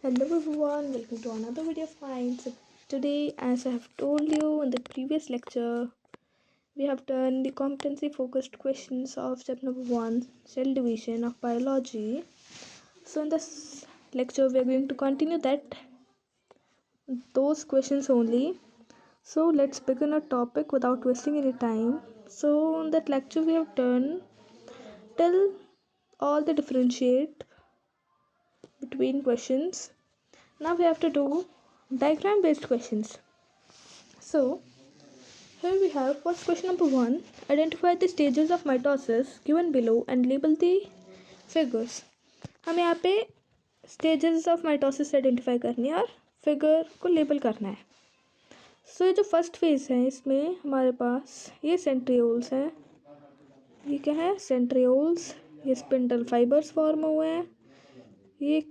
Hello everyone, welcome to another video of mine. So today, as I have told you in the previous lecture, we have done the competency focused questions of chapter number 1, cell division of biology. So in this lecture, we are going to continue those questions only. So let's begin our topic without wasting any time. So in that lecture, we have done till all the differentiate between questions. Now we have to do diagram based questions. So here we have first question number 1. Identify the stages of mitosis given below and label the figures. हमें यहाँ पे stages of mitosis identify करनी है और figure को label करना है. सो ये जो फर्स्ट फेज है इसमें हमारे पास ये सेंट्रियोल्स हैं. ये क्या है? सेंट्रियोल्स. ये स्पिंडल फाइबर्स फॉर्म हुए हैं. ये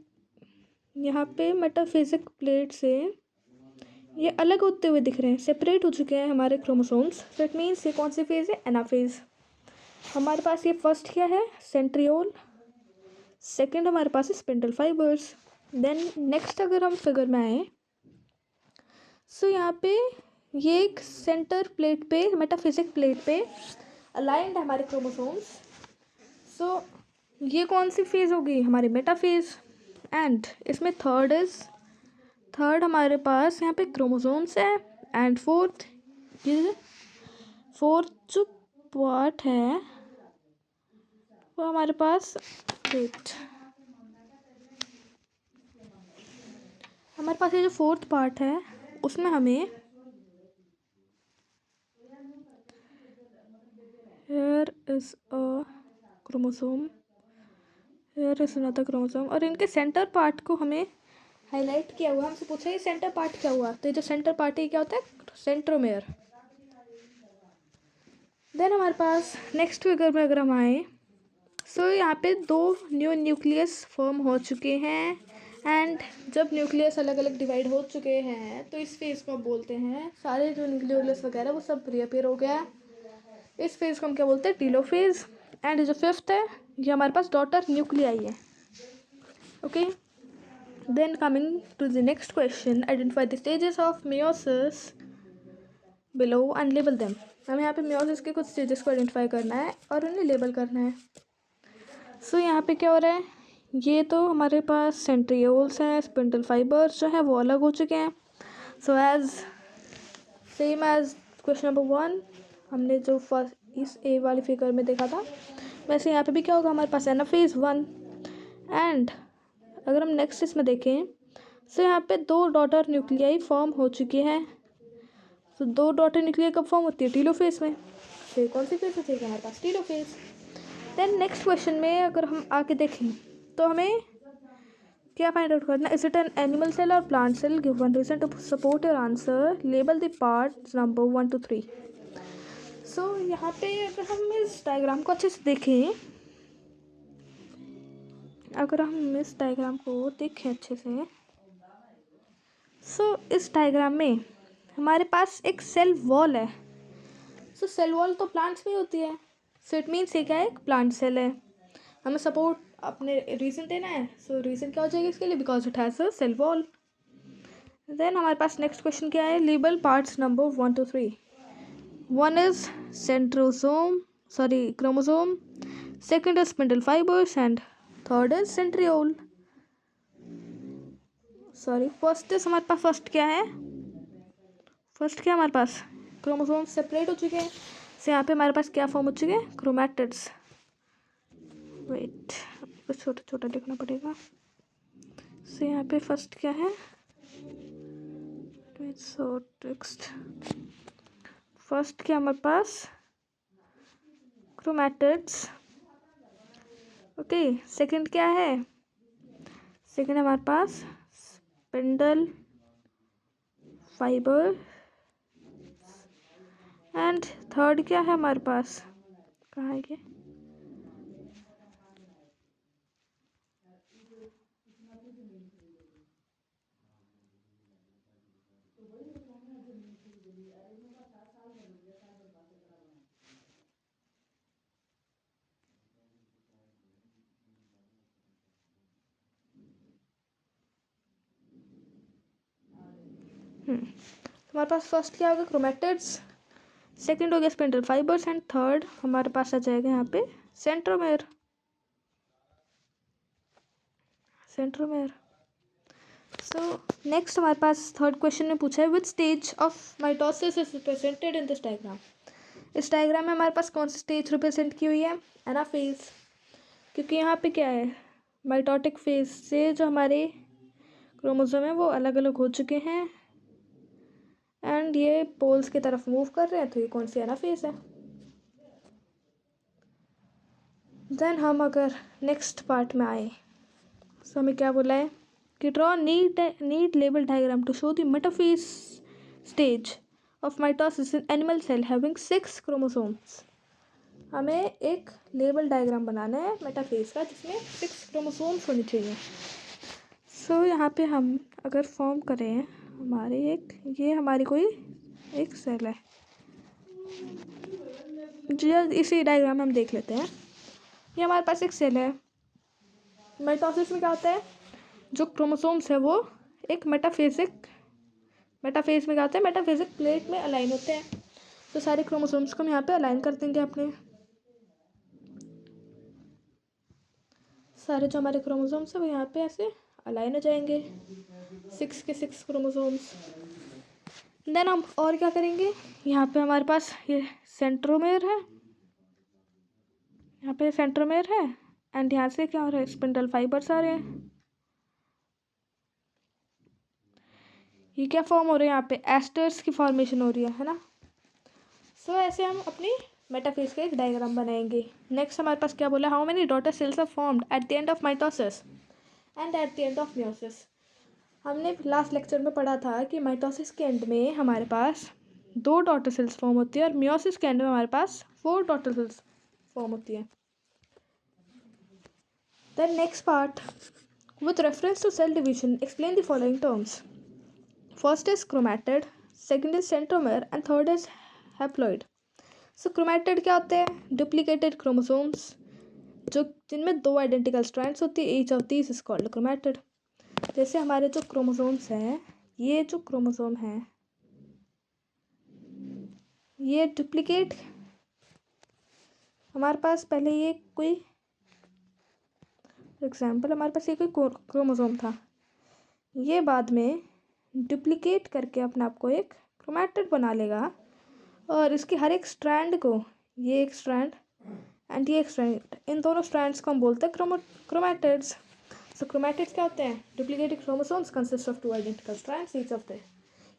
यहाँ पे मेटाफिजिक प्लेट से ये अलग होते हुए दिख रहे हैं, सेपरेट हो चुके हैं हमारे क्रोमोसोम्स. सो इट मीन्स ये कौन सी फेज़ है? एनाफेज. हमारे पास ये फर्स्ट क्या है? सेंट्रियोल. सेकंड हमारे पास है स्पिंडल फाइबर्स. देन नेक्स्ट अगर हम फिगर में आए सो यहाँ पे ये एक सेंटर प्लेट पे, मेटाफिजिक प्लेट पे अलाइंड है हमारे क्रोमोसोम्स. सो ये कौन सी फेज़ होगी? हमारी मेटाफेज. एंड इसमें थर्ड हमारे पास यहाँ पे क्रोमोसोम्स है. एंड फोर्थ जो पार्ट है वो हमारे पास हमारे पास ये जो फोर्थ पार्ट है उसमें हमें here is a chromosome, here is another chromosome. और इनके सेंटर पार्ट को हमें हाईलाइट किया हुआ. हमसे पूछा ये सेंटर पार्ट क्या हुआ? तो ये जो सेंटर पार्ट है क्या होता है? सेंट्रोमेयर. देन हमारे पास नेक्स्ट फिगर में अगर हम आए सो यहाँ पे 2 न्यू न्यूक्लियस फॉर्म हो चुके हैं. एंड जब न्यूक्लियस अलग अलग डिवाइड हो चुके हैं तो इस फेज़ को हम बोलते हैं, सारे जो न्यूक्लियस वगैरह वो सब रीअपीयर हो गया. इस फेज़ को हम क्या बोलते हैं? टीलोफेज. एंड जो फिफ्थ है ये हमारे पास डॉटर न्यूक्लियाई है. Okay. Then coming to the next question, identify the stages of meiosis below and label them. हमें यहाँ पे मेयोसिस के कुछ स्टेजेस को आइडेंटिफाई करना है और उन्हें लेबल करना है. सो यहाँ पे क्या हो रहा है? ये तो हमारे पास सेंट्रियोल्स हैं. स्पिंडल फाइबर्स जो है वो अलग हो चुके हैं. So same as question number 1 हमने जो फर्स्ट इस ए वाली फिगर में देखा था वैसे यहाँ पे भी क्या होगा? हमारे पास एनाफेज 1. एंड अगर हम नेक्स्ट इसमें देखें सो यहाँ पे 2 डॉटर न्यूक्लियाई फॉर्म हो चुकी हैं. तो 2 डॉटर न्यूक्लियाई कब फॉर्म होती है? टीलोफेज में. फिर कौन सी फेज होती है हमारे पास? टीलोफेज. देन नेक्स्ट क्वेश्चन में अगर हम आके देखें तो हमें क्या फाइंड आउट करना है? Is it an animal cell और plant cell? Give one reason to support your answer. Label the parts number 1 to 3. So यहाँ पे अगर हम इस डायग्राम को अच्छे से देखें, अगर हम इस डायग्राम को देखें अच्छे से सो इस डायग्राम में हमारे पास एक सेल वॉल है. सो सेल वॉल तो प्लांट्स में होती है. सो इट मीन्स ये क्या है? एक प्लांट सेल है. हमें सपोर्ट अपने रीज़न देना है. सो रीज़न क्या हो जाएगा इसके लिए? Because it has a cell wall. देन हमारे पास नेक्स्ट क्वेश्चन क्या है? Label parts number 1 to 3. 1 is chromosome. Second is spindle fibres and third is centriole. हमारे पास फर्स्ट क्या है? फर्स्ट क्या हमारे पास? क्रोमोसोम सेपरेट हो चुके हैं. सो यहाँ पे हमारे पास क्या फॉर्म हो चुके हैं? क्रोमैटिड्स. वेट, कुछ छोटा छोटा लिखना पड़ेगा. सो यहाँ पे फर्स्ट क्या है? फर्स्ट क्या हमारे पास? क्रोमैटिड्स. ओके. सेकंड क्या है? सेकंड हमारे पास स्पिंडल फाइबर. एंड थर्ड क्या है हमारे पास? कहाँ है ये? हमारे पास फर्स्ट क्या होगा, क्रोमैटिड्स, सेकंड हो गया स्पिंडल फाइबर्स एंड थर्ड हमारे पास आ जाएगा यहाँ पे सेंट्रोमेयर। सो नेक्स्ट हमारे पास थर्ड क्वेश्चन में पूछा है which stage of mitosis is represented in this diagram. इस डायग्राम में हमारे पास कौन सी स्टेज रिप्रेजेंट की हुई है, एनाफेज, क्योंकि यहाँ पे क्या है, माइटोटिक फेज से जो हमारे क्रोमोसोम है वो अलग अलग हो चुके हैं एंड ये पोल्स की तरफ मूव कर रहे हैं, तो ये कौन सी एनाफेज है। देन हम अगर नेक्स्ट पार्ट में आए तो हमें क्या बोला है कि draw neat label diagram to show the metaphase stage of mitosis in animal cell having 6 chromosomes. हमें एक लेबल डायग्राम बनाना है मेटाफेज का जिसमें 6 क्रोमोसोम्स होने चाहिए। सो यहाँ पे हम अगर फॉर्म करें ये हमारी कोई एक सेल है, जो इसी डायग्राम में हम देख लेते हैं। ये हमारे पास एक सेल है। माइटोसिस में क्या होता है, जो क्रोमोसोम्स है वो एक मेटाफेज में क्या होता है, मेटाफेजिक प्लेट में अलाइन होते हैं। तो सारे क्रोमोसोम्स को हम यहाँ पे अलाइन कर देंगे अपने, सारे जो हमारे क्रोमोसोम्स हैं वो यहाँ पे ऐसे अलाइन हो जाएंगे, 6 के 6 क्रोमोसोम्स। देन हम और क्या करेंगे, यहाँ पे हमारे पास ये सेंट्रोमेयर है एंड यहाँ से क्या हो रहा है, स्पिंडल फाइबर्स आ रहे हैं। ये क्या फॉर्म हो रहे हैं, यहाँ पे एस्टर्स की फॉर्मेशन हो रही है ना। सो ऐसे हम अपनी मेटाफेज का एक डायग्राम बनाएंगे। नेक्स्ट हमारे पास क्या बोला, how many daughter cells are formed at the end of mitosis and at the end of meiosis. हमने लास्ट लेक्चर में पढ़ा था कि माइटोसिस के एंड में हमारे पास 2 डॉटर सेल्स फॉर्म होती है और मियोसिस के एंड में हमारे पास 4 डॉटर सेल्स फॉर्म होती है। Then next part, with reference to cell division explain the following terms. First is chromatid, second is centromere and third is haploid. So chromatid क्या होते हैं, डुप्लीकेटेड क्रोमोसोम्स जिनमें 2 identical strands होती है, each of these is called chromatid. जैसे हमारे जो chromosomes हैं, ये जो क्रोमोसोम हैं ये डुप्लीकेट, हमारे पास पहले ये कोई एग्जाम्पल, हमारे पास ये कोई क्रोमोसोम था, ये बाद में डुप्लीकेट करके अपने आप को एक क्रोमैटिड बना लेगा और इसके हर एक स्ट्रैंड को, ये एक स्ट्रैंड एंड ये एक स्ट्रैंड, इन दोनों स्ट्रैंड्स को हम बोलते हैं क्रोमैटिड्स। सो क्रोमैटिड्स क्या होते हैं, duplicated chromosomes consist of 2 identical strands,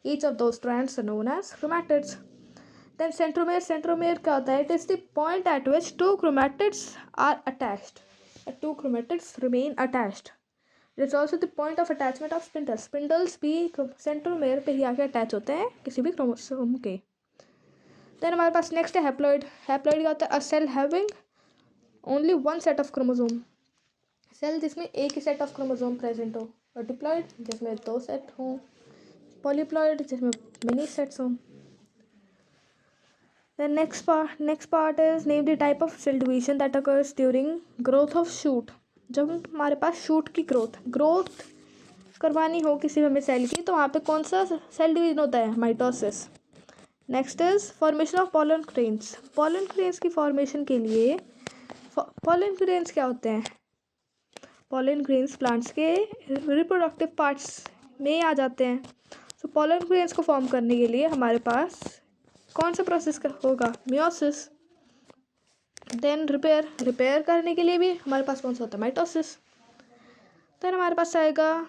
each of those strands are known as chromatids. Then centromere क्या होता है, it is the point at which 2 chromatids are attached. 2 chromatids remain attached. It is also the point of attachment of spindles. Spindles भी centromere पे ही आके attach होते हैं किसी भी क्रोमोसोम के। Then हमारे पास नेक्स्ट है हैप्लॉइड। हैप्लॉइड क्या होता है, a cell having only one set of chromosome. Cell जिसमें एक ही सेट ऑफ क्रोमोसोम प्रेजेंट हो, और डिप्लॉइड जिसमें 2 सेट हों, पॉलीप्लॉइड जिसमें मेनी सेट्स हों। The next part is name the type of cell division that occurs during growth of shoot. जब हमारे पास शूट की ग्रोथ करवानी हो किसी भी हमें सेल की, तो वहाँ पे कौन सा सेल डिवीजन होता है, mitosis. Next is formation of pollen grains. Pollen grains की फॉर्मेशन के लिए, पॉलन ग्रेन्स क्या होते हैं, पॉलन ग्रेन्स प्लांट्स के रिप्रोडक्टिव पार्ट्स में आ जाते हैं। सो पॉलन ग्रेन्स को फॉर्म करने के लिए हमारे पास कौन सा प्रोसेस होगा, मियोसिस। देन रिपेयर करने के लिए भी हमारे पास कौन सा होता है, माइटोसिस। देन हमारे पास आएगा,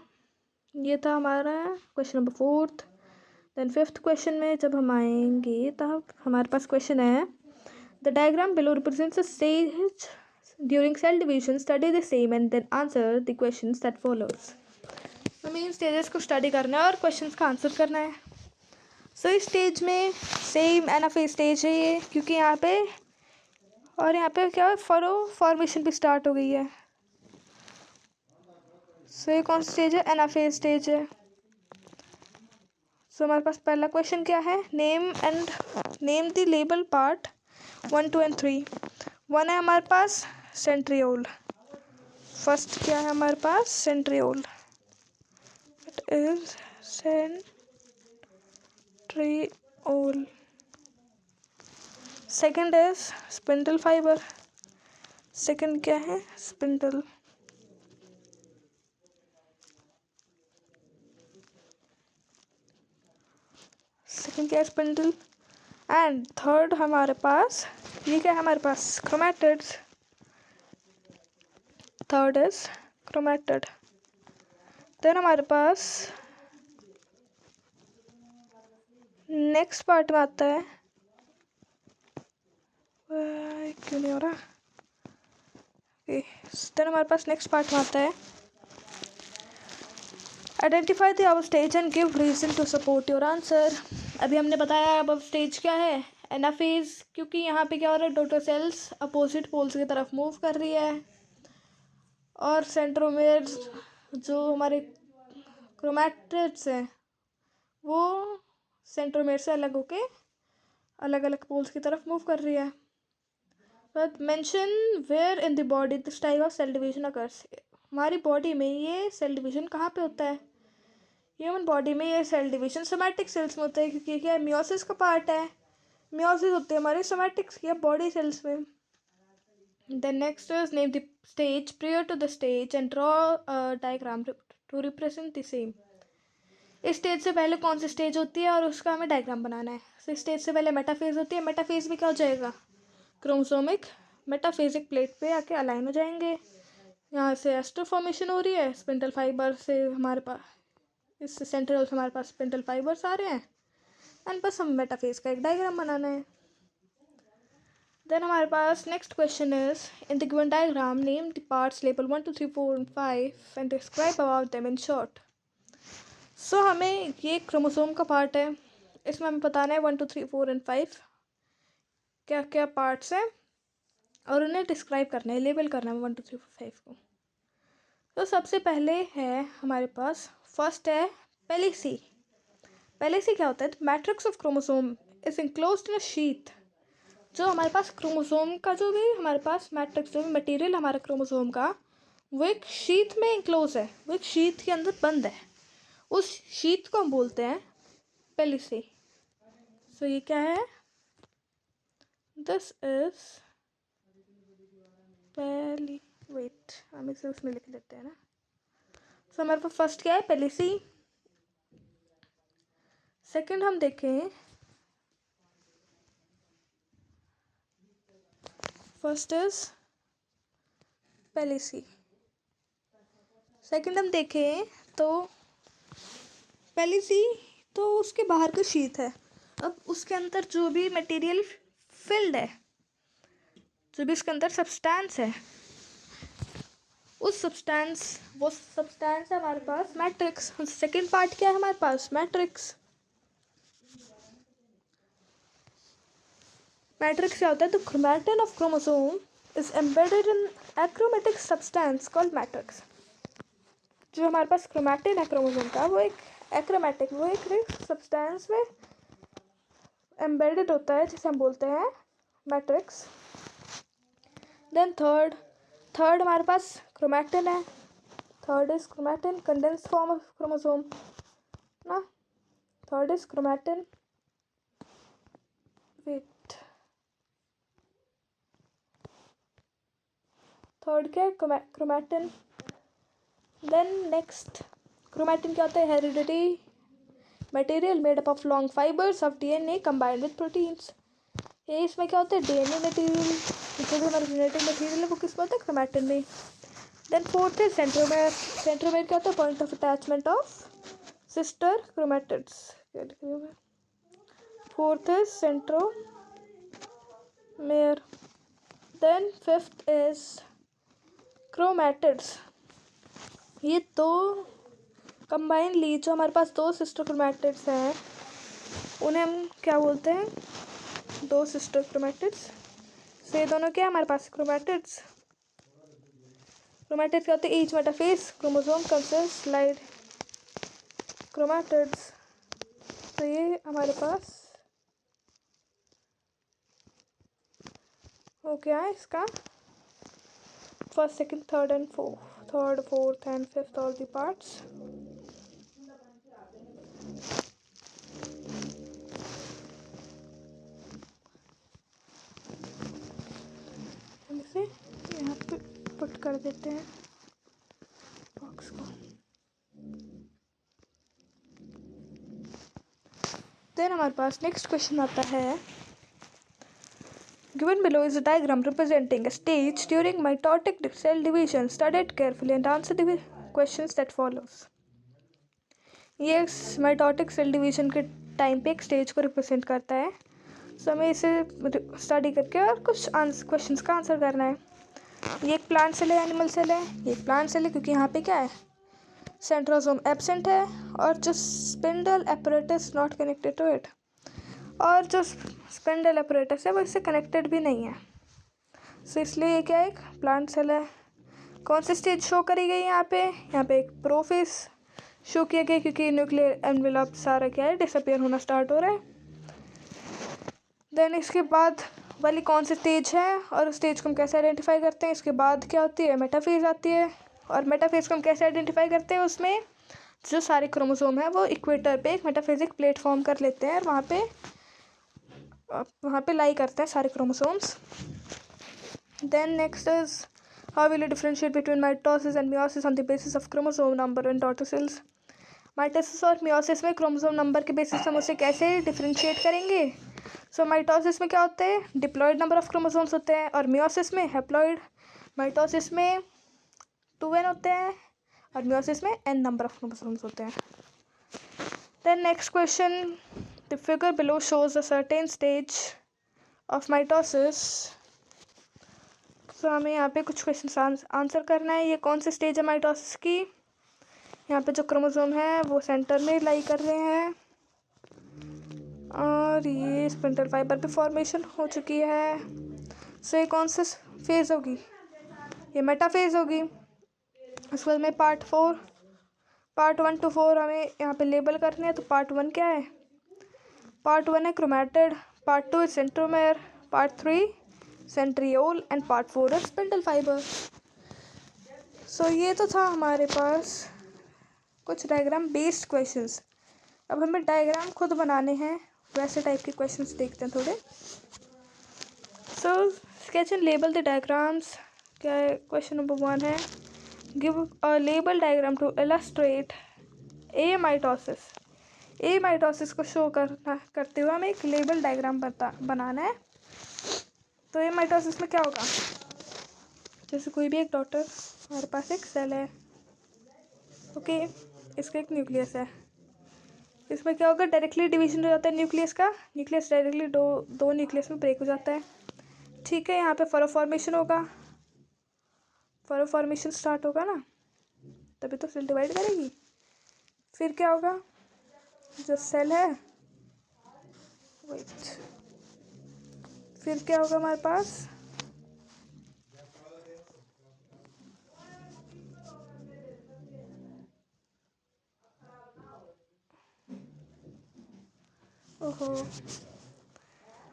ये था हमारा question number 4। Then 5th question में जब हम आएंगे तब हमारे पास क्वेश्चन है, the diagram below represents a stage during cell division, study the same and then answer the questions that follows. हमें इन स्टेजेस को स्टडी करना है और क्वेश्चंस का आंसर करना है। सो इस स्टेज में सेम एनाफेज स्टेज है ये, क्योंकि यहाँ पे और यहाँ पे क्या है, फॉर्मेशन भी स्टार्ट हो गई है। सो ये कौन सा स्टेज है, एनाफेज स्टेज है। सो हमारे पास पहला क्वेश्चन क्या है, name the label part 1, 2 and 3। 1 है हमारे पास सेंट्रियोल। फर्स्ट क्या है हमारे पास, centriole. It is centriole, second is spindle fibre, second क्या है स्पिंडल, सेकंड क्या है स्पिंडल, एंड थर्ड हमारे पास ये क्या है हमारे पास chromatids, third is chromatid. Then हमारे पास नेक्स्ट पार्ट में आता है, क्यों नहीं हो रहा, देन हमारे पास नेक्स्ट पार्ट में आता है identify the above stage and give reason to support your answer. अभी हमने बताया अबव स्टेज क्या है, एनाफेज, क्योंकि यहाँ पे क्या हो रहा है डॉटर सेल्स अपोजिट पोल्स की तरफ मूव कर रही है, और सेंट्रोमेर जो हमारे क्रोमैटिड्स हैं वो सेंट्रोमेर से अलग होके अलग अलग पोल्स की तरफ मूव कर रही है। But mention where in the body this type of cell division occurs, हमारी बॉडी में ये सेल डिवीजन कहाँ पे होता है, ह्यूमन बॉडी में ये सेल डिवीजन सोमैटिक सेल्स में होता है, क्योंकि क्या मियोसिस का पार्ट है, मियोसिस होते हैं हमारे सोमैटिक्स या बॉडी सेल्स में। Then next is name the stage prior to the stage and draw diagram to represent the same. इस स्टेज से पहले कौन सी स्टेज होती है और उसका हमें डायग्राम बनाना है। इस स्टेज से पहले मेटाफेज होती है, मेटाफेज में क्या हो जाएगा क्रोमोसोमिक मेटाफेजिक प्लेट पे आके अलाइन हो जाएंगे, यहाँ से एस्टर फॉर्मेशन हो रही है, स्पिंडल फाइबर से हमारे पास इस सेंट्रल से हमारे पास स्पिंडल फाइबर्स आ रहे हैं, एंड बस हम मेटाफेज का एक डायग्राम बनाना है। देन हमारे पास next question is in the given diagram name the parts label 1 2 3 4 and 5 and describe about them in short. So हमें ये क्रोमोसोम का पार्ट है, इसमें हमें बताना है 1 2 3 4 and 5 क्या क्या पार्ट्स हैं और उन्हें डिस्क्राइब करना है, लेबल करना है 1 2 3 4 5 को। तो सबसे पहले है हमारे पास फर्स्ट है पेलिसी। पेलिसी क्या होता है, matrix of chromosome is enclosed in a sheath. जो हमारे पास क्रोमोसोम का जो भी हमारे पास मैट्रिक्स जो भी मटेरियल हमारे क्रोमोसोम का वो एक शीथ में इनक्लोज है, वो एक शीथ के अंदर बंद है, उस शीथ को हम बोलते हैं पेलिसी। सो ये क्या है, दिस इज पेली, वेट हम इसे उसमें लिख लेते हैं ना। सो हमारे पास फर्स्ट क्या है पेलिसी, सेकंड हम देखें फर्स्ट इज पेलिसी, सेकंड हम देखें तो पेलिसी तो उसके बाहर का शीथ है, अब उसके अंदर जो भी मटेरियल फिल्ड है, जो भी इसके अंदर सब्सटेंस है, उस सब्सटेंस वो सब्सटेंस है हमारे पास मैट्रिक्स। सेकंड पार्ट क्या है हमारे पास मैट्रिक्स। मैट्रिक्स क्या होता है, the chromatin of chromosome is embedded in achromatic substance called matrix. जो हमारे पास क्रोमैटिन है क्रोमोसोम का वो एक एक्रोमेटिक, वो एक सब्सटेंस में एम्बेडेड होता है जिसे हम बोलते हैं मैट्रिक्स। देन थर्ड हमारे पास क्रोमैटिन है, third is chromatin condensed form of chromosome ना, third is chromatin, wait third क्या है क्रोमैटिन। देन नेक्स्ट क्रोमैटिन क्या होता है, heredity material made up of long fibres of DNA combined with proteins. ये इसमें क्या होता है डीएनए मटेरियल, जो भी हमारा जेनेटिक मटेरियल है वो किस में होता है क्रोमैटिन में। देन फोर्थ है सेंट्रोमेर, सेंट्रोमेर क्या होता है point of attachment of sister chromatids, fourth is centromere. Then fifth is chromatids, ये दो कंबाइनली जो हमारे पास दो सिस्टर क्रोमैटिड्स हैं उन्हें हम क्या बोलते हैं, दो सिस्टर क्रोमैटिड्स। से ये दोनों क्या है हमारे पास क्रोमैटिड्स। क्रोमैटिड्स क्या होते हैं, ईच मेटाफेज क्रोमोसोम कंसिस्ट लाइड क्रोमैटिड्स। तो ये हमारे पास हो गया है इसका first second third and third fourth and fifth all the parts. कर देते हैं बॉक्स को। देन हमारे पास नेक्स्ट क्वेश्चन आता है, given below is a diagram representing a stage during mitotic cell division. Study it carefully and answer the questions that follows. ये mitotic cell division के टाइम पे एक स्टेज को रिप्रेजेंट करता है। सो हमें इसे स्टडी करके और कुछ क्वेश्चंस का आंसर करना है। ये एक प्लांट सेल है, एनिमल सेल है। ये एक प्लांट सेल है क्योंकि यहाँ पे क्या है, सेंट्रोसोम एब्सेंट है और जो spindle apparatus not connected to it, और जो स्पिंडल एपरेटस है वो इससे कनेक्टेड भी नहीं है। सो इसलिए ये क्या है, एक प्लांट सेल है। कौन सी स्टेज शो करी गई यहाँ पे एक प्रोफेज शो किया गया क्योंकि न्यूक्लियर एनवेलप सारा क्या है, डिसअपियर होना स्टार्ट हो रहा है। देन इसके बाद वाली कौन सी स्टेज है और उस स्टेज को हम कैसे आइडेंटिफाई करते हैं। इसके बाद क्या होती है, मेटाफेज आती है। और मेटाफेज को हम कैसे आइडेंटिफाई करते हैं, उसमें जो सारे क्रोमोसोम है वो इक्वेटर पे एक मेटाफेजिक प्लेटफॉर्म कर लेते हैं और वहाँ पे लाई करते हैं सारे chromosomes. Then next is how will you differentiate between mitosis and meiosis on the basis of chromosome number in daughter cells. Mitosis और मियोसिस में क्रोमोसोम नंबर के बेसिस हम उसे कैसे डिफरेंशिएट करेंगे। सो माइटोसिस में क्या होते हैं, डिप्लॉयड नंबर ऑफ क्रोमोसोम्स होते हैं और मियोसिस में हैप्लॉयड। माइटोसिस में 2n होते हैं और मियोसिस में n नंबर ऑफ क्रोमोसोम्स होते हैं। Then next question, the figure below shows a certain stage of mitosis. So हमें यहाँ पे कुछ क्वेश्चन आंसर करना है। ये कौन सी स्टेज है माइटोसिस की। यहाँ पे जो क्रोमोसोम है वो सेंटर में लाई कर रहे हैं और ये स्पिंडल फाइबर पे फॉर्मेशन हो चुकी है। सो ये कौन सा फेज होगी, ये मेटाफेज होगी। उसके बाद में पार्ट 1 to 4 हमें यहाँ पे लेबल करने हैं। तो पार्ट 1 क्या है, पार्ट 1 है क्रोमैटिड, पार्ट 2 है centromere, part 3 centriole and part 4 है स्पिंडल फाइबर। सो ये तो था हमारे पास कुछ डायग्राम बेस्ड क्वेश्चंस। अब हमें डायग्राम खुद बनाने हैं, वैसे टाइप के क्वेश्चंस देखते हैं थोड़े। So sketch and label the diagrams. क्या है, क्वेश्चन नंबर 1 है, give a label diagram to illustrate a mitosis को शो करते हुए हमें एक लेबल डायग्राम बनाना है। तो ए माइटोसिस में क्या होगा, जैसे कोई भी एक डॉटर, हमारे पास एक सेल है, ओके, इसका एक न्यूक्लियस है। इसमें क्या होगा, डायरेक्टली डिवीजन हो जाता है न्यूक्लियस का। न्यूक्लियस डायरेक्टली दो न्यूक्लियस में ब्रेक हो जाता है, ठीक है। यहाँ पे फरो फॉर्मेशन होगा, फरो फॉर्मेशन स्टार्ट होगा ना, तभी तो सेल डिवाइड करेगी। फिर क्या होगा, जो सेल है फिर क्या होगा हमारे पास, ओहो,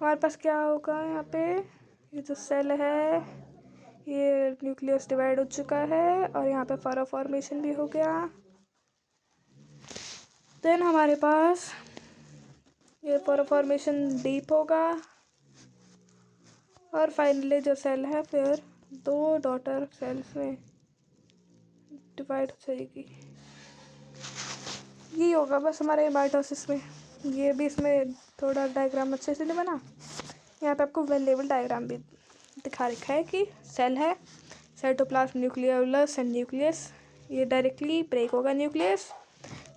हमारे पास क्या होगा यहाँ पे, ये जो सेल है ये न्यूक्लियस डिवाइड हो चुका है और यहाँ पे फरो फॉर्मेशन भी हो गया। देन हमारे पास ये फरो फॉर्मेशन डीप होगा और फाइनली जो सेल है फिर 2 डॉटर सेल्स में डिवाइड हो जाएगी। ये होगा बस हमारे माइटोसिस में। ये भी इसमें थोड़ा डायग्राम अच्छे से नहीं बना, यहाँ पे आपको वेल लेवल डायग्राम भी दिखा रखा है कि सेल है, साइटोप्लाज्म, न्यूक्लियोलस एंड न्यूक्लियस, ये डायरेक्टली ब्रेक होगा न्यूक्लियस।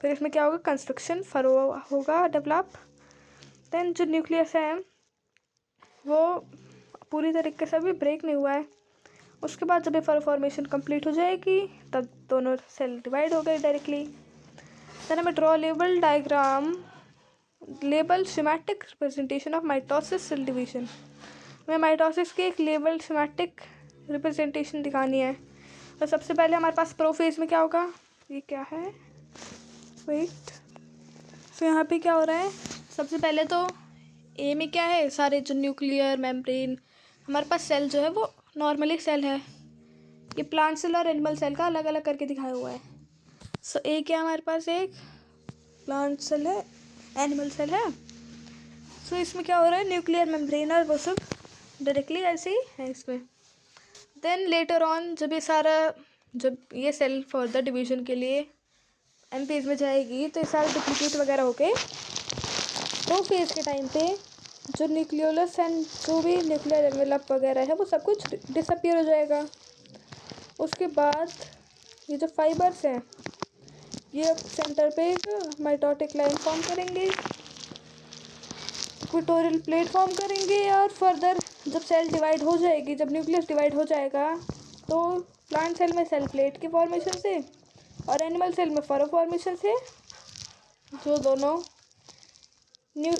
फिर इसमें क्या होगा, कंस्ट्रक्शन फरो होगा डेवलप। देन जो न्यूक्लियस है वो पूरी तरीके से अभी ब्रेक नहीं हुआ है। उसके बाद जब ये फरो फॉर्मेशन कंप्लीट हो जाएगी तब दोनों सेल डिवाइड हो गए डायरेक्टली। देन हमें draw label diagram, label schematic representation of mitosis cell division. हमें माइटोसिस की एक लेबल शिमेटिक रिप्रेजेंटेशन दिखानी है। तो सबसे पहले हमारे पास प्रोफेज में क्या होगा, ये क्या है, वेट, तो यहाँ पे क्या हो रहा है, सबसे पहले तो ए में क्या है, सारे जो न्यूक्लियर मेम्ब्रेन हमारे पास सेल जो है वो नॉर्मली सेल है। ये प्लांट सेल और एनिमल सेल का अलग अलग करके दिखाया हुआ है। सो ए क्या हमारे पास एक प्लांट सेल है, एनिमल सेल है। सो इसमें क्या हो रहा है, न्यूक्लियर मेम्ब्रेन और वो सब डायरेक्टली ऐसे ही है इसमें। देन लेटर ऑन जब ये सेल फर्दर डिवीजन के लिए एन फेज में जाएगी तो ये सारा डुप्लीकेट वगैरह होके तो फेज के टाइम पे जो न्यूक्लियोलस एंड जो भी न्यूक्लियर एनवेलप वगैरह है वो सब कुछ डिसअपियर हो जाएगा। उसके बाद ये जो फाइबर्स हैं ये सेंटर पे एक माइटोटिक लाइन फॉर्म करेंगे, इक्वेटोरियल प्लेट फॉर्म करेंगे और फर्दर जब सेल डिवाइड हो जाएगी, जब न्यूक्लियस डिवाइड हो जाएगा तो प्लांट सेल में सेल प्लेट के फॉर्मेशन से और एनिमल सेल में फरो फॉर्मेशन से जो दोनों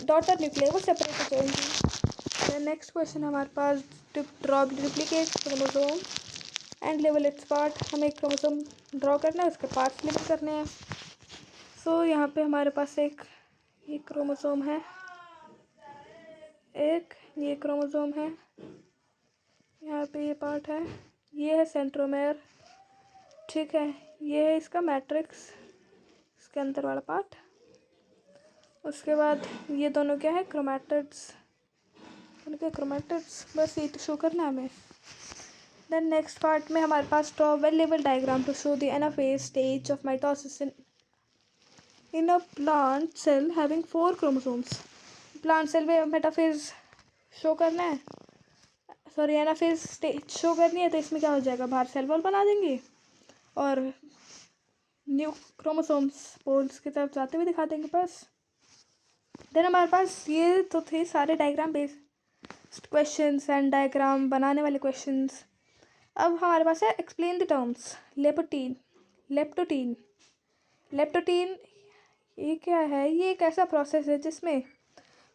डॉटर न्यूक्लियर वो सेपरेट हो जाएंगी। नेक्स्ट क्वेश्चन हमारे पास ड्रॉ डुप्लीकेट क्रोमोसोम एंड लेवल इट्स पार्ट। हमें एक क्रोमोसोम ड्रॉ करना है, उसके पार्ट्स लेवल करने हैं। सो यहाँ पे हमारे पास एक ये क्रोमोसोम है, एक ये क्रोमोसोम है, यहाँ पे ये पार्ट है, ये है सेंट्रोमेयर, ठीक है, ये है इसका मैट्रिक्स, इसके अंदर वाला पार्ट। उसके बाद ये दोनों क्या है, क्रोमैटिड्स, उनके क्रोमैटिड्स, बस ये तो शो करना है हमें। देन नेक्स्ट पार्ट में हमारे पास ड्रॉ वेल लेवल diagram to show the anaphase stage of mitosis in a plant cell having 4 chromosomes. Plant cell में मेटाफेज शो करना है, सॉरी एनाफेज स्टेज शो करनी है, तो इसमें क्या हो जाएगा, बाहर सेल वॉल बना देंगे और न्यू क्रोमोसोम्स पोल्स की तरफ जाते हुए दिखा देंगे बस। देन हमारे पास ये तो थे सारे diagram based questions and diagram बनाने वाले क्वेश्चंस। अब हमारे पास है एक्सप्लेन द टर्म्स। लेप्टोटीन ये क्या है, ये एक ऐसा प्रोसेस है जिसमें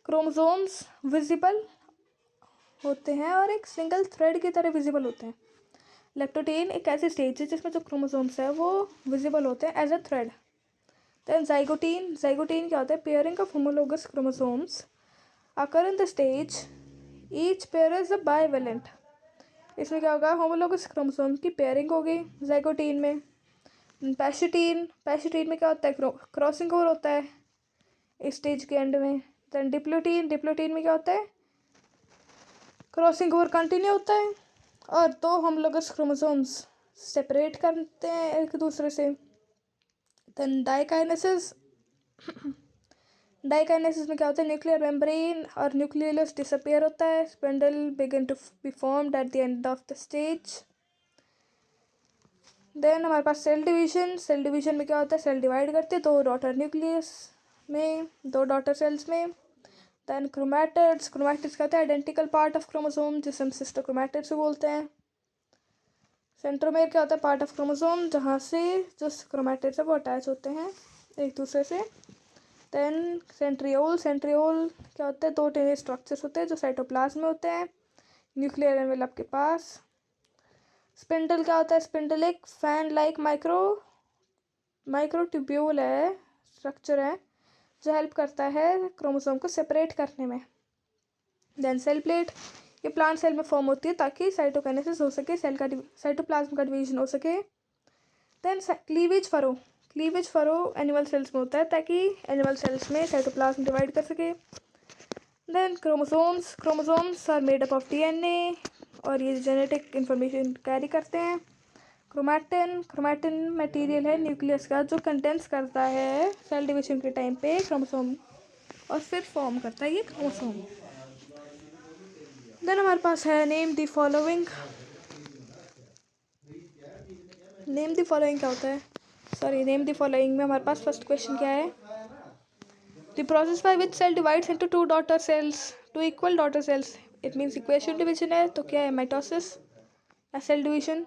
क्रोमोसोम्स विजिबल होते हैं और एक सिंगल थ्रेड की तरह विजिबल होते हैं। लेप्टोटीन एक ऐसी स्टेज है जिसमें जो क्रोमोसोम्स है वो विजिबल होते हैं as a thread. Then zygotene क्या होता है, pairing of homologous chromosomes occur in the stage each pair is a bivalent. इसमें क्या होगा, होमोलोगस क्रोमोसोम की पेयरिंग होगी जाइगोटीन में। पैशुटीन में क्या होता है, क्रॉसिंग ओवर होता है इस स्टेज के एंड में। देन डिप्लोटीन में क्या होता है, क्रॉसिंग ओवर कंटिन्यू होता है और दो होमोलोगस क्रोमोसोम्स सेपरेट करते हैं एक दूसरे से। देन डाइकाइनेसिस में क्या होता है, न्यूक्लियर मेम्ब्रेन और न्यूक्लियस डिसअपियर होता है, spindle begin to be formed at the end of the stage. Then हमारे पास सेल डिवीजन में क्या होता है, सेल डिवाइड करते हैं दो डॉटर न्यूक्लियस में, दो डॉटर सेल्स में। देन क्रोमैटिड्स क्या होता है, आइडेंटिकल पार्ट ऑफ क्रोमोसोम जिसे हम सिस्टर क्रोमैटिड्स बोलते हैं। सेंट्रोमेयर क्या होता है, पार्ट ऑफ क्रोमोसोम जहाँ से जो क्रोमैटिड्स है वो अटैच होते हैं एक दूसरे से। देन सेंट्रियोल क्या होता है, दो टेनी स्ट्रक्चर्स होते हैं जो साइटोप्लाज्म में होते हैं न्यूक्लियर एनवेलप के पास। स्पिंडल क्या होता है, स्पिंडल एक फैन लाइक माइक्रोट्यूब्यूल है, स्ट्रक्चर है जो हेल्प करता है क्रोमोसोम को सेपरेट करने में। देन सेल प्लेट, ये प्लांट सेल में फॉर्म होती है ताकि साइटोकाइनेसिस हो सके, सेल का साइटोप्लाज्म का डिवीजन हो सके। Then cleavage furrow animal cells में होता है ताकि एनिमल सेल्स में साइटोप्लाज्म डिवाइड कर सके। Then chromosomes are made up of DNA और ये जेनेटिक इंफॉर्मेशन कैरी करते हैं। क्रोमैटिन मटेरियल है न्यूक्लियस का जो कंटेंस करता है सेल डिवीजन के टाइम पे क्रोमोसोम और फिर फॉर्म करता है ये क्रोमोसोम। देन हमारे पास है नेम द फॉलोइंग क्या होता है, नेम द फॉलोइंग में हमारे पास फर्स्ट क्वेश्चन क्या है, the process by which cell divides into two equal daughter cells. It means equation division है, तो क्या है, माइटोसिस या सेल डिवीजन।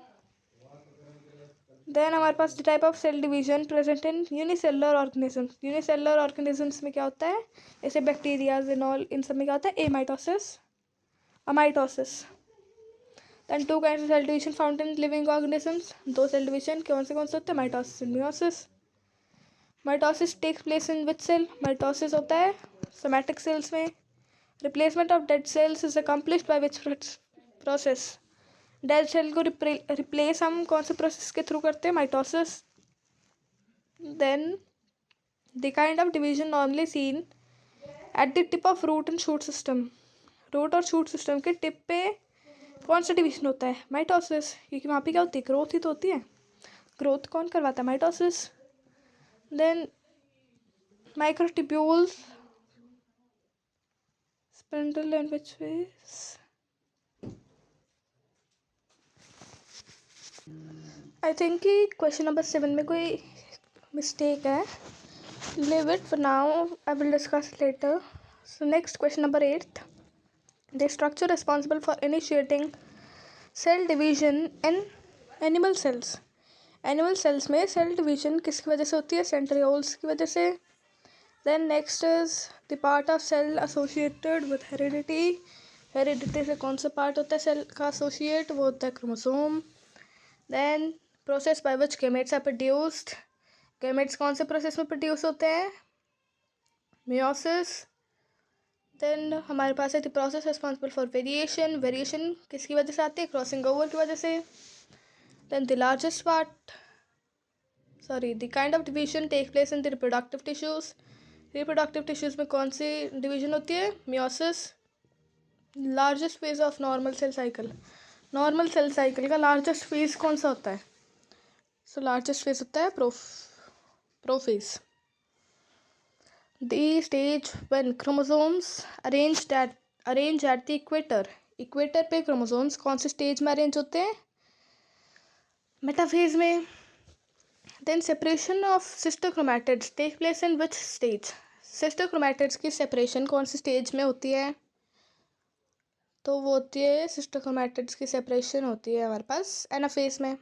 देन हमारे पास the type of cell division present in unicellular organisms में क्या होता है, जैसे बैक्टीरियाज इन ऑल, इन सब में क्या होता है, amitosis. Then two kinds of cell division found in living organisms, दो सेल डिवीजन कौन से होते हैं, mitosis and meiosis. Mitosis takes place in which cell, mitosis होता है सोमैटिक सेल्स में। Replacement of dead cells is accomplished by which process, dead cell को replace हम कौन से प्रोसेस के थ्रू करते हैं, mitosis. Then the kind of division normally seen at the tip of root and shoot system, root और shoot system के tip पे कौन सा डिवीजन होता है? माइटोसिस, क्योंकि वहाँ पे क्या होती है? ग्रोथ ही तो होती है। ग्रोथ कौन करवाता है? Mitosis. Then microtubules, spindle and which phase, I think कि क्वेश्चन नंबर 7 में कोई मिस्टेक है. Leave it for now. I will discuss it later. So next, question number 8. The structure responsible for initiating cell division in animal cells. Animal cells में cell division किसकी वजह से होती है? Centrioles की वजह से. Then next is the part of cell associated with heredity. Heredity से कौन सा part होता है cell का associate? वो होता है chromosome. Then process by which gametes are produced. Gametes कौन से process में produce होते हैं? Meiosis. देन हमारे पास है the process responsible for variation. Variation किसकी वजह से आती है? क्रॉसिंग ओवर की वजह से. Then the largest part the kind of division take place in the reproductive tissues. Reproductive tissues में कौन सी डिवीजन होती है? Meiosis. Largest phase of normal cell cycle. Normal cell cycle का लार्जेस्ट फेज कौन सा होता है? सो लार्जेस्ट फेज होता है prophase. The stage when chromosomes arranged at the equator. Equator पे क्रोमोसोम्स कौन से स्टेज में अरेंज होते हैं? मेटाफेज में. Then separation of sister chromatids take place in which stage? Sister chromatids की सेपरेशन कौन सी स्टेज में होती है? तो वो होती है सिस्टर क्रोमैटिड्स की सेपरेशन होती है हमारे पास एनाफेज में.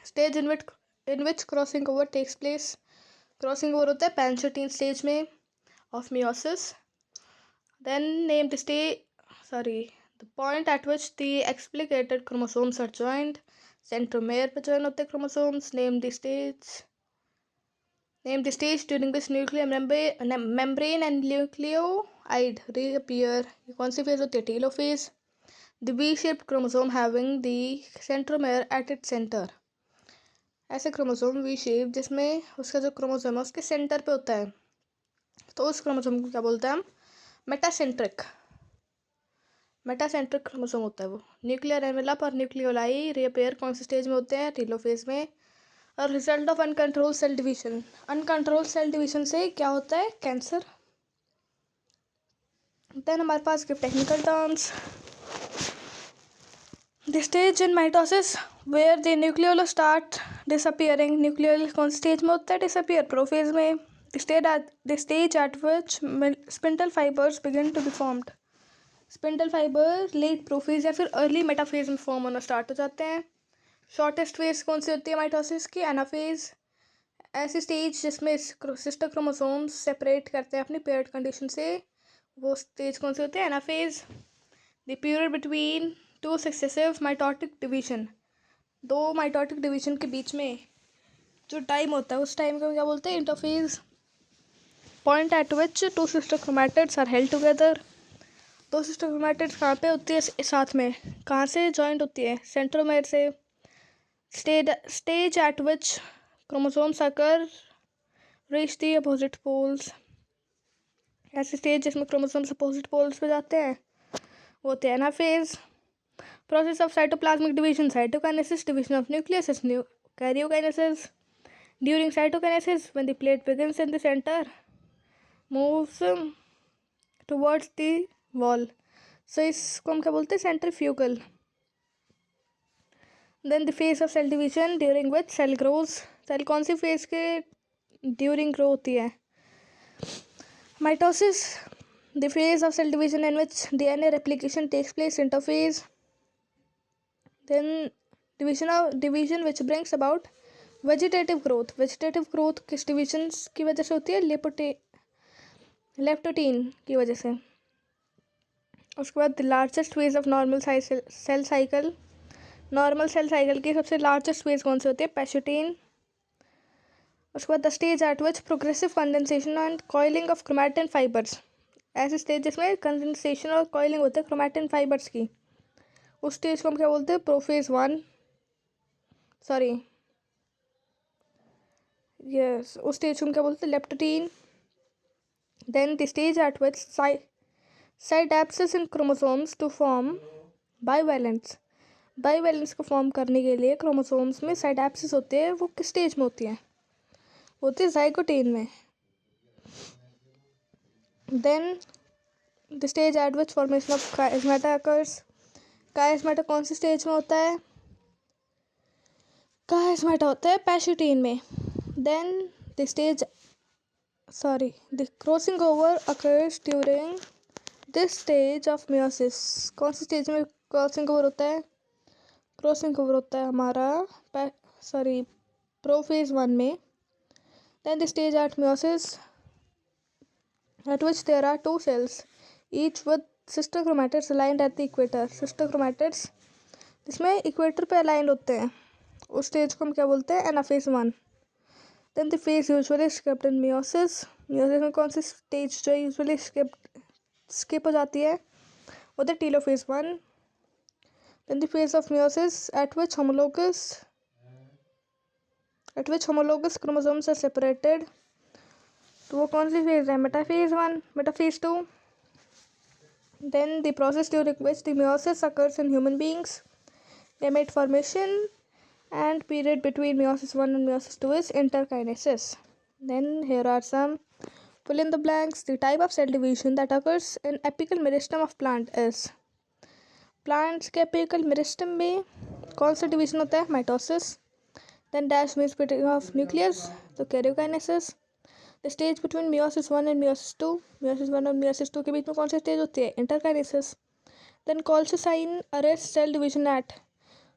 Stage in which crossing over takes place. Crossing over होता है पैंचोटीन स्टेज में of meiosis. Then name the point at which the explicated chromosomes are joined. Centromere पे जॉइन होते हैं chromosomes. Name the stage during which nuclear membrane and nucleoid reappear. ये कौन सी phase होती है? Telophase. The V shaped chromosome having the centromere at its centre. ऐसे chromosome V shape जिसमें उसका जो क्रोमोसोम है उसके सेंटर पे होता है, तो उस क्रोमोसोम को क्या बोलते हैं हम? मेटासेंट्रिक क्रोमोसोम होता है वो. न्यूक्लियर एनवेलप और न्यूक्लियोलाई रीअपेयर कौन से स्टेज में होते हैं? टेलोफेज में. और result of uncontrol cell division. Uncontrol cell division से क्या होता है? कैंसर. देन हमारे पास के technical terms. The stage in mitosis where the nucleolus start disappearing. nucleolus कौन स्टेज में होता है? disappear. प्रोफेज में. The stage at which spindle fibers begin to be formed. Spindle fibre late prophase या फिर अर्ली मेटाफेज में form होना start हो जाते हैं. शॉर्टेस्ट फेज कौन सी होती है माइटोसिस की? एनाफेज. ऐसी स्टेज जिसमें सिस्टर क्रोमोसोम्स सेपरेट करते हैं अपनी पेयर्ड कंडीशन से, वो स्टेज कौन सी होती है? Anaphase. The period between two successive mitotic division. दो माइटोटिक डिवीजन के बीच में जो टाइम होता है उस टाइम को क्या बोलते हैं? Interphase. Point at which two sister chromatids are held together. दो सिस्टर क्रोमैटिड्स कहाँ पे होती है साथ में? कहाँ से जॉइंट होती है? सेंट्रोमेयर से. Stage at which chromosomes occur reach the opposite poles. ऐसी स्टेज जिसमें क्रोमोसोम्स अपोजिट पोल्स पे जाते हैं वो होते हैं anaphase. Process of cytoplasmic division. Cytokinesis. Division of nucleus is karyokinesis. During cytokinesis when the plate begins in the centre moves towards the wall. So इसको हम क्या बोलते हैं? Centrifugal. Then the phase of cell division during which cell grows. Cell कौन सी phase के during grow होती है? Mitosis. The phase of cell division in which DNA replication takes place. Interphase. Then division which brings about vegetative growth. Vegetative growth किस division की वजह से होती है? लेप्टोटीन की वजह से. उसके बाद the largest phase of normal cell cycle. Normal cell cycle की सबसे लार्जेस्ट फेज कौन सी होती है? पैशोटीन. उसके बाद the stage at which progressive condensation and coiling of chromatin fibres. ऐसे स्टेज जिसमें कंडेंसेशन और कॉइलिंग होते हैं क्रोमैटिन फाइबर्स की, उस स्टेज को हम क्या बोलते हैं? प्रोफेज 1. उस स्टेज को हम क्या बोलते हैं? Leptotene. Then the stage at which synapses in chromosomes to form bivalents को फॉर्म करने के लिए क्रोमोसोम्स में साइटैप्सिस होती है, वो किस स्टेज में होती है? होती है जाइगोटीन में। Then the stage at which formation of chiasmata occurs, chiasmata कौन सी स्टेज में होता है? काइस्मेटा होता है पैशूटीन में। Then the crossing over occurs during this stage of meiosis. कौन सी स्टेज में क्रॉसिंग ओवर होता है? क्रॉसिंग ओवर होता है हमारा प्रोफेज 1 में। Then the stage at meiosis at which there are two cells each with sister chromatids aligned at the equator. sister chromatids जिसमें इक्वेटर पे अलाइंड होते हैं, उस स्टेज को हम क्या बोलते हैं? Anaphase 1. Then the phase usually skipped in meiosis. Meiosis में कौन सी स्टेज जो यूजुअली स्किप हो जाती है? वो the telophase 1. Then the phase of meiosis at which homologous chromosomes are separated. तो वो कौन सी फेज है? Metaphase 1, metaphase 2. Then the process during which the meiosis occurs in human beings, gamete formation, and period between meiosis 1 and meiosis 2 is interkinesis. Then here are some fill in the blanks. The type of cell division that occurs in apical meristem of plant is, plants के apical meristem में कौन सा division होता है? mitosis. Then dash means splitting of nucleus, तो karyokinesis. The stage between meiosis 1 and meiosis 2, meiosis 1 और meiosis 2 के बीच में कौन सी stage होती है? interkinesis. Then colchicine arrests cell division at,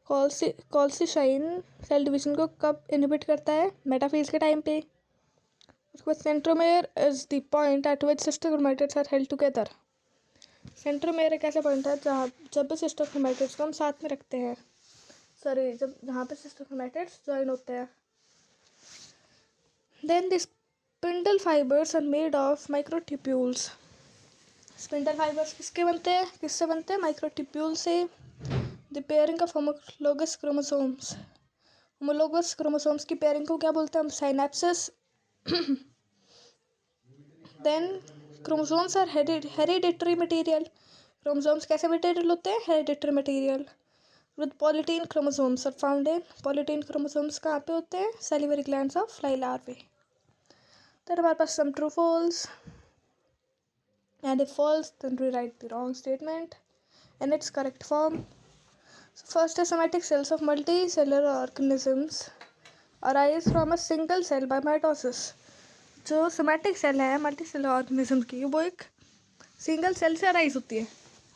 colchicine cell division को कब इनहिबिट करता है? मेटाफेज के टाइम पे. उसके बाद centromere is the point at which sister chromatids are held together. Centromere एक ऐसा पॉइंट है जब भी सिस्टर क्रोमैटिड्स को हम साथ में रखते हैं, जहाँ पे सिस्टर क्रोमैटिड्स ज्वाइन होते हैं. Then the spindle fibres are made of microtubules. Spindle fibres किससे बनते हैं? माइक्रोट्यूब्यूल से. The pairing of homologous chromosomes, homologous chromosomes की पेयरिंग को क्या बोलते हैं हम? Synapsis. Then chromosomes are hereditary material. Chromosomes कैसे मटेरियल होते हैं? Hereditary material. With polytene chromosomes are found in, polytene chromosomes कहाँ पे होते हैं? Salivary glands of fly larvae. Then हमारे पास some true false, and if false then rewrite the wrong statement in its correct form. So first, somatic cells of multicellular organisms arise from a single cell by mitosis. जो somatic cell है multicellular organism की, वो एक single cell से arise होती है.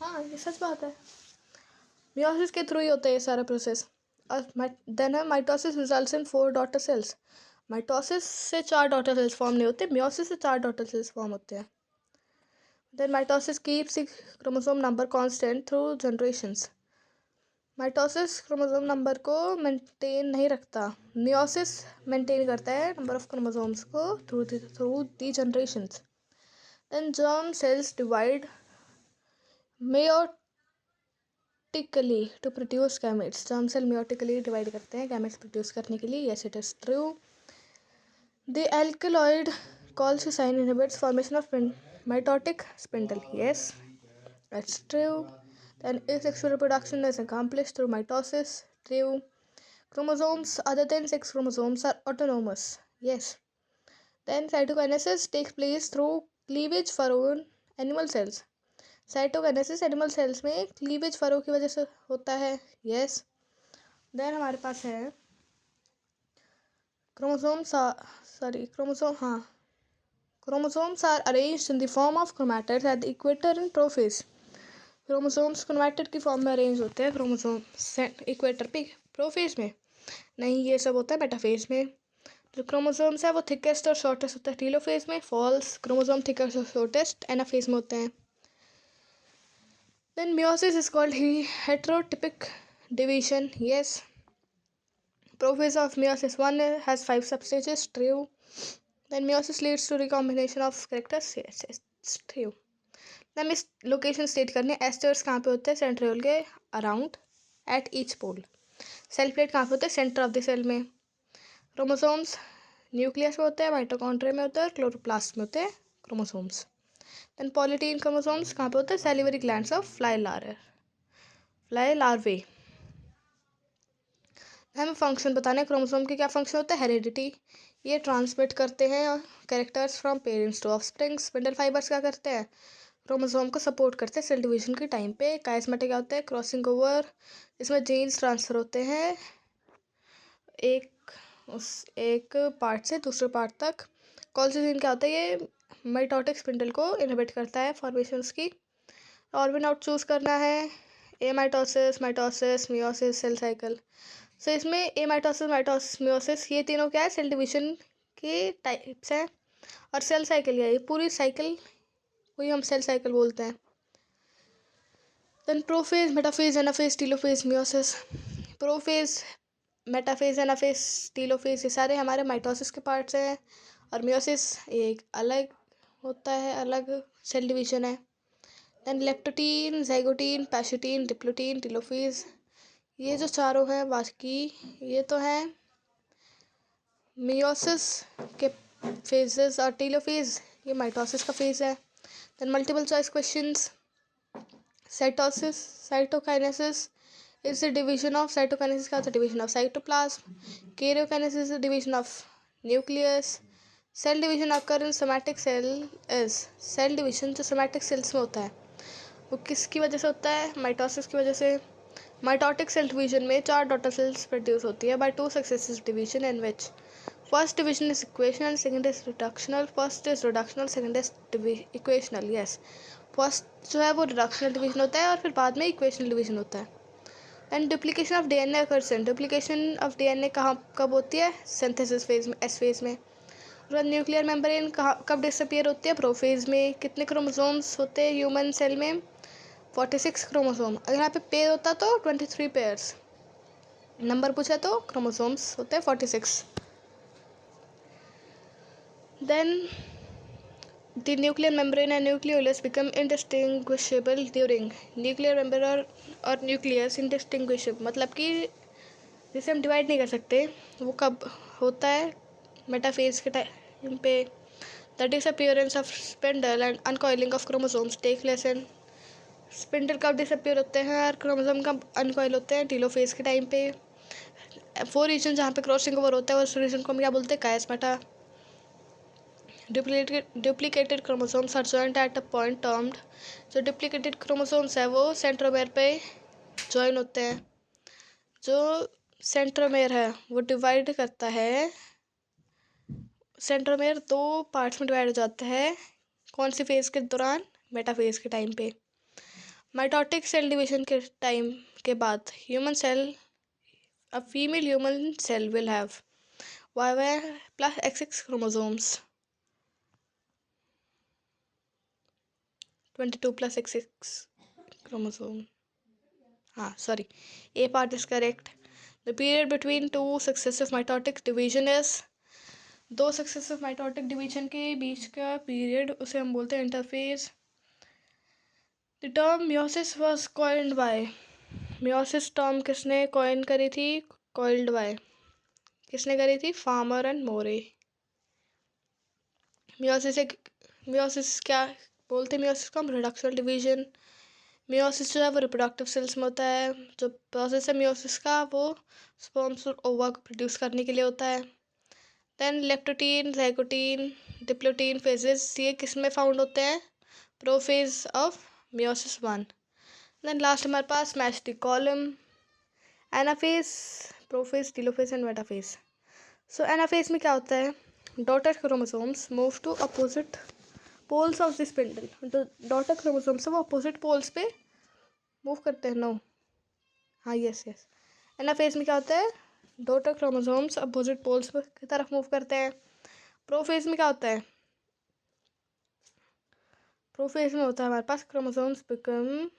हाँ, ये सच बात है. मियोसिस के थ्रू ही होता है ये सारा प्रोसेस. और then mitosis results in 4 daughter cells. Mitosis से 4 डॉटर सेल्स फॉर्म नहीं होते, मियोसिस से 4 डॉटर सेल्स फॉर्म होते हैं. Then mitosis keeps the chromosome number constant through generations. Mitosis chromosome number को मेंटेन नहीं रखता, मियोसिस मेंटेन करता है नंबर ऑफ क्रोमोसोम्स को through the generations. Then germ cells divide meiotically to produce gametes. Germ cell meiotically divide करते हैं gametes produce करने के लिए. Yes, it is true. The alkaloid colchicine inhibits formation of mitotic spindle. Yes, that's true. Then asexual reproduction is accomplished through mitosis. True. Chromosomes other than 6 chromosomes are autonomous. Yes. Then cytokinesis takes place through cleavage furrow in animal cells. Cytokinesis animal cells में cleavage furrow की वजह से होता है. Yes. Then हमारे पास है Chromosomes are arranged in the form of chromatids at the equator and prophase. Chromosomes chromatid की form में अरेंज होते हैं क्रोमोसोम इक्वेटर पे, प्रोफेज में नहीं. ये सब होता है मेटाफेज में. जो क्रोमोसोम्स है वो थिकेस्ट और शॉर्टेस्ट होता है टीलोफेज में. फॉल्स, क्रोमोसोम थिकेस्ट और शॉर्टेस्ट एनाफेज में होते हैं. Then meiosis is called heterotypic division. Yes. Prophase of meiosis 1 has 5 substages. True. Then meiosis leads to recombination of characters. Yes, it's true. Then इस location state करने, asters कहाँ पे होते हैं? सेंट्रियोल के around at each pole. Cell plate कहाँ पे होते हैं? सेंटर ऑफ द सेल में. क्रोमोसोम्स न्यूक्लियस में होते हैं, माइटोकॉन्ड्रिया में होता है, क्लोरोप्लास्ट में होते हैं क्रोमोसोम्स. देन पॉलीटीन क्रोमोसोम्स कहाँ पे होते हैं? Salivary glands of fly fly larvae. हमें फंक्शन बताना है क्रोमोसोम के क्या फंक्शन होता है। हेरिडिटी, ये ट्रांसमिट करते हैं characters from parents to offspring. Spindle fibres क्या करते हैं, क्रोमोसोम को सपोर्ट करते हैं सेल डिवीजन के टाइम पे। काइस्मेटिक क्या होता है, क्रॉसिंग ओवर, इसमें जीन्स ट्रांसफर होते हैं एक पार्ट से दूसरे पार्ट तक। कॉल्सिजीन क्या होता है, ये माइटोटिक स्पिंडल को इनहिबिट करता है फॉर्मेशंस की। और भी नोट चूज करना है, amitosis, mitosis, meiosis, cell cycle. So इसमें एमाइटोसिस, माइटोसिस, मियोसिस, ये तीनों क्या है, सेल डिवीजन के टाइप्स हैं। और सेल साइकिल ये पूरी साइकिल को ही हम सेल साइकिल बोलते हैं। Then prophase, metaphase, anaphase, telophase, meiosis. Prophase, metaphase, anaphase, telophase, ये सारे हमारे माइटोसिस के पार्ट्स हैं। और मियोसिस एक अलग होता है, अलग सेल डिवीजन है। Then leptotene, zygotene, pachytene, diplotene, telophase, ये जो चारों हैं बाकी ये तो हैं मियोसिस के फेजेस। और टीलोफेज ये माइटोसिस का फेज है। Then multiple choice questions. Cytosis, cytokinesis is the division of, cytokinesis का division of cytoplasm. Karyokinesis is the division of nucleus. Cell division occur in somatic cell is, cell division जो somatic cells में होता है वो किसकी वजह से होता है, माइटोसिस की वजह से। माइटोटिक सेल डिवीजन में 4 डॉटर सेल्स प्रोड्यूस होती है by 2 successive division in which first division is equational, second is reductional, first is reductional, second is equational. Yes, first जो है वो रिडक्शनल डिवीजन होता है और फिर बाद में इक्वेशनल डिवीजन होता है। And duplication of DNA occurs in, duplication of DNA कहाँ कब होती है, सिंथेसिस फेज में, एस फेज में। और न्यूक्लियर मेम्ब्रेन कहाँ कब डिसअपियर होती है, प्रोफेज में। कितने क्रोमोसोम्स होते हैं ह्यूमन सेल में, 46 क्रोमोसोम। अगर यहाँ पे पेयर होता तो 23 पेयर्स, नंबर पूछा तो क्रोमोसोम्स होते हैं 46। Then the nuclear membrane and nucleolus become indistinguishable during, nuclear membrane और न्यूक्लियस इंडिस्टिंग्विशेबल मतलब कि जिसे हम डिवाइड नहीं कर सकते, वो कब होता है, मेटाफेज के टाइम पे। The disappearance of spindle and uncoiling of chromosomes take place in, spindle कब डिसअपियर होते हैं और क्रोमोसोम कब अनकॉइल होते हैं, टीलोफेज के टाइम पे। 4 रीजन जहाँ पे क्रॉसिंग ओवर होता है उस रीजन को हम क्या बोलते हैं, chiasmata. Duplicated chromosomes are joint at a point termed, जो डुप्लीकेटेड क्रोमोसोम्स है वो सेंट्रोमेयर पे जॉइन होते हैं। जो सेंट्रोमेयर है वो डिवाइड करता है, सेंट्रोमेयर 2 पार्ट्स में डिवाइड हो जाता है, कौन सी फेज के दौरान, मेटाफेज के टाइम पे। माइटोटिक सेल डिवीजन के टाइम के बाद human cell, a female human cell will have YY plus XX chromosomes, 22 plus XX chromosome. हाँ सॉरी, A part is correct. The period between 2 successive mitotic division is, 2 successive mitotic division के बीच का period उसे हम बोलते हैं interphase. The term meiosis was coined by, meiosis term किसने coin करी थी, coiled by किसने करी थी, फार्मर एंड मोरे। मियोसिस क्या बोलते हैं, मियोसिस को हम रिडक्शनल डिवीजन। मियोसिस जो है वो रिप्रोडक्टिव सेल्स में होता है। जो प्रोसेस है मियोसिस का वो स्पर्म्स और ओवा को प्रोड्यूस करने के लिए होता है। Then leptotene, zygotene, diplotene phases, ये किस में फाउंड होते हैं, prophase of meiosis 1। Then last हमारे पास match the column, anaphase, prophase, telophase and metaphase. So anaphase में क्या होता है, daughter chromosomes move to opposite poles of the spindle, जो डॉटर क्रोमोसोम्स है वो अपोजिट पोल्स पे मूव करते हैं। नो, हाँ यस यस, एनाफेज में क्या होता है, डॉटर क्रोमोसोम्स अपोजिट पोल्स की तरफ मूव करते हैं। प्रोफेज में क्या होता है, प्रोफेज में होता है हमारे पास chromosomes become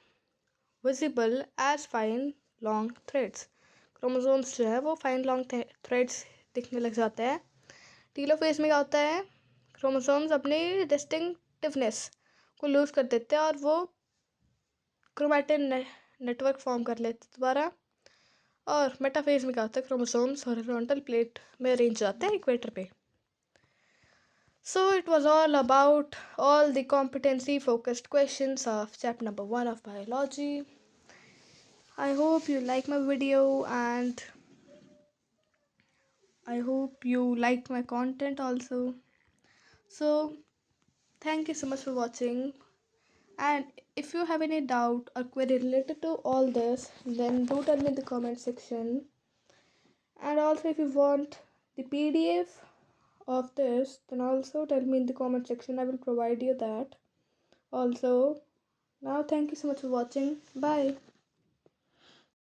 visible as fine long threads, chromosomes जो है वो फाइन लॉन्ग थ्रेड्स दिखने लग जाते हैं। टीलोफेज में क्या होता है, क्रोमोसोम्स अपनी डिस्टिंक्टिवनेस को लूज कर देते हैं और वो क्रोमैटिन नेटवर्क फॉर्म कर लेते हैं दोबारा। और मेटाफेज में क्या होता है, क्रोमोसोम्स हॉरिजॉन्टल प्लेट में अरेंज जाते हैं इक्वेटर पे। So it was all about all the competency focused questions of chapter number 1 of biology. I hope you like my video, and I hope you liked my content also. So thank you so much for watching. And if you have any doubt or query related to all this, then do tell me in the comment section. And also, if you want the PDF of this, then also tell me in the comment section. I will provide you that. Also, now thank you so much for watching. Bye.